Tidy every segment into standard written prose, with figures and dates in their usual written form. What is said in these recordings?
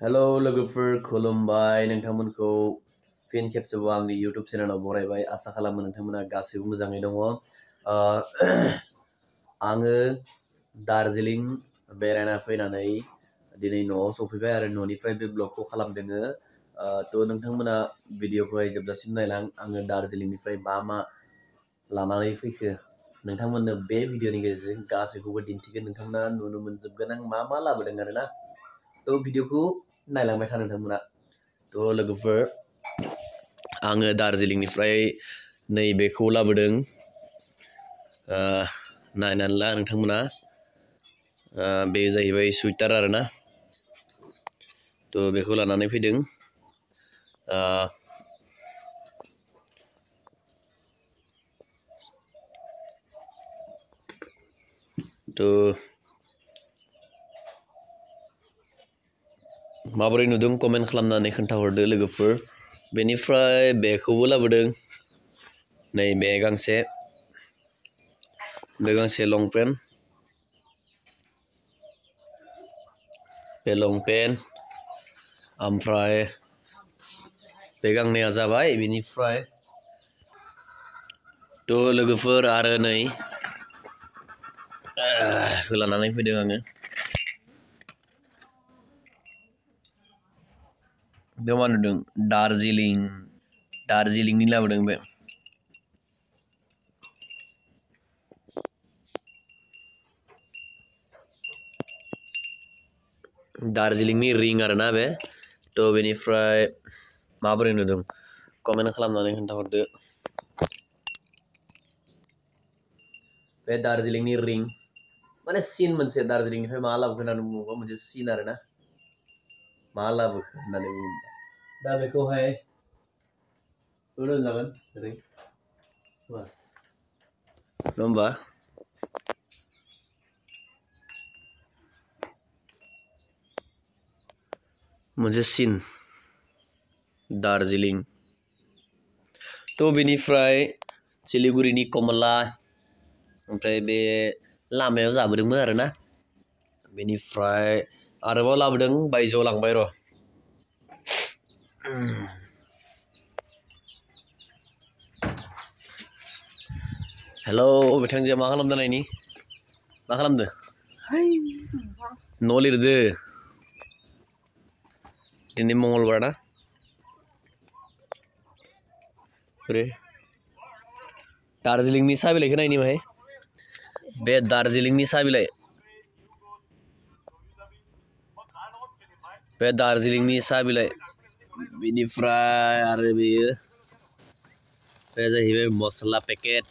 hello लोगोफोर खुलुमबाय नोंथांमोनखौ fin खेबसेबाव आंनि YouTube चेनेलाव बरायबाय आसा खालामो नोंथांमोना गासैबो मोजाङै दङ आङो दार्जिलिं बेरायना फैनानै दिनै न'आव सफैबाय आरो न'निफ्राय बे ब्लगखौ खालामदों थ' नोंथांमोना भिडिअखौहाय जोबजासिम नायलां आङो दार्जिलिंनिफ्राय मा लानानै फैखो नोंथांमोननो बे भिडिअनि गेजेरजों गासैखौबो दिन्थिगोन नोंथांमोना नुनो मोनजोबगोन आं मा लाबोदों आरोना थ' भिडिअखौ नायलांबाय था नोंथांमोना थ' लोगोफोर आङो दार्जिलिंनिफ्राय नैबेखौ लाबोदों नायनानै ला नोंथांमोना बे जाहैबाय सुइटार आरोना थ' बेखौ लानानै फैदों थ' माबोरै नुदों कमेन्ट खालामनानै खोन्थाहरदो लोगोफोर बेनिफ्राय बेखौबो लाबोदों नै बे गांसे लंपेन्ट ओमफ्राय बे गांनैया जाबाय बेनिफ्राय थ' लोगोफोर आरो नै लानानै फैदों आङो बेयाव मा नुदों दार्जिलिंनि लाबोदों बे दार्जिलिंनि रिं आरोना बे थ' बेनिफ्राय माबोरै नुदों कमेन्ट खालामनानै खोन्थाहरदो बे दार्जिलिंनि रिं माने सिन मोनसे दार्जिलिंनिफ्राय मा लाबोखो होननानै बुङोबा मोनसे सिन आरोना मा लाबोखो होननानै बुङोबा दा बेखौहाय जागोन ओरै बास नङा होमबा मोनसे सिन दार्जिलिं थ' बेनिफ्राय सिलिगुरिनि कमला ओमफ्राय बे लामायाव जाबोदोंमोन आरोना बेनिफ्राय आरोबाव लाबोदों बायजोआव लांबाय र' हेलौ बिथांजोआ मा खालामदों नायनि मा खालामदो न' लिरदो दिनै मंगलबार ना दार्जिलिंनि साहा बिलाइखौ नायनि बाहाय बे दार्जिलिंनि साहा बिलाइ बेनिफ्राय आरो बेयो बे जाहैबाय मस्ला पेकेट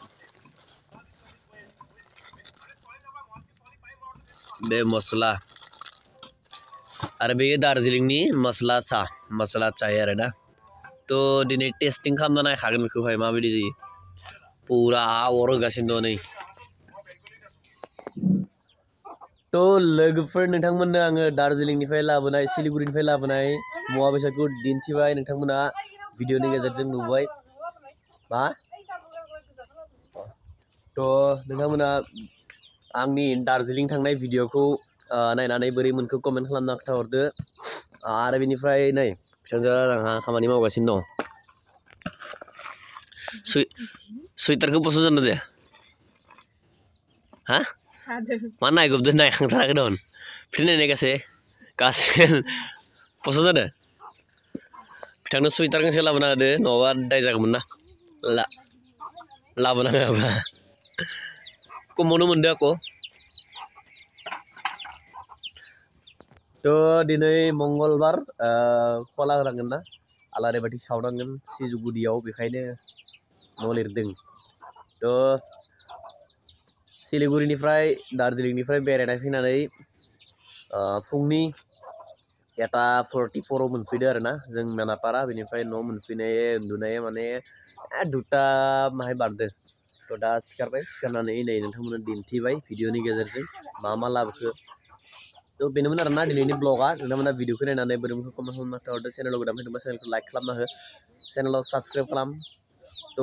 बे मस्ला आरो बेयो दार्जिलिंनि मस्ला चाय आरोना थ' दिनै टेस्टिं खालामना नायखागोन बेखौहाय माबायदि जायो पुरा अर होगासिनो दं नै थ' लोगोफोर नोंथांमोननो आङो दार्जिलिंनिफ्राय लाबोनाय सिलिगुरिनिफ्राय लाबोनाय मुवा बेसादखौ दिन्थिबाय नोंथांमोना भिडिअनि गेजेरजों नुबाय थ' नोंथांमोना आंनि दार्जिलिं थांनाय भिडिअखौ नायनानै बोरै मोनखो कमेन्ट खालामना खोन्थाहरदो आरो बेनिफ्राय नै बिथांजोआ आंहा खामानि मावगासिनो दं सुइटारखौ पसन्द जादों दे हा मा नायगबदो नायखांथाराखै दं फिल्म नायनाय गासै पसन्द जादों बिथांनो सुइटार गांसे लाबोना होदो नङाबा दाय जागौमोन ना लाबोना होआबा खमावनो मोनदो आक' थ' दिनै मंगलबार खला होनांगोन ना आलारि बाथि सावनांगोन सिजौ गुदियाव बेखायनो न' लिरदों थ' सिलिगुरिनिफ्राय दार्जिलिंनिफ्राय बेरायना फैनानै फुंनि 1:44 मोनफैदो आरोना जों मेनापारा बेनिफ्राय न' मोनफैनाय उन्दुनाय माने 2टा माहाय बारदो थ' दा सिखारनानै नै नोंथांमोननो दिन्थिबाय भिडिअनि गेजेरजों मा लाबोखो थ' बेनोमोन आरोना दिनैनि ब्लगा नोंथांमोना भिडिअखौ नायनानै बोरै मोनखो कमेन्ट खालामना खोन्थाहरदो चेनेलाव गोदान फैदोंबा चेनेलखौ लाइक खालामना हो चेनेलाव साबस्क्राइब खालाम थ'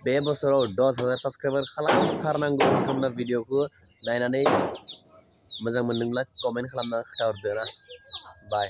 बे बोसोराव 10,000 साबस्क्राइबार खालामथारनांगौ नोंथांमोना भिडिअखौ नायनानै मोजां मोनदोंब्ला कमेन्ट खालामना खोन्थाहरदो ना बाय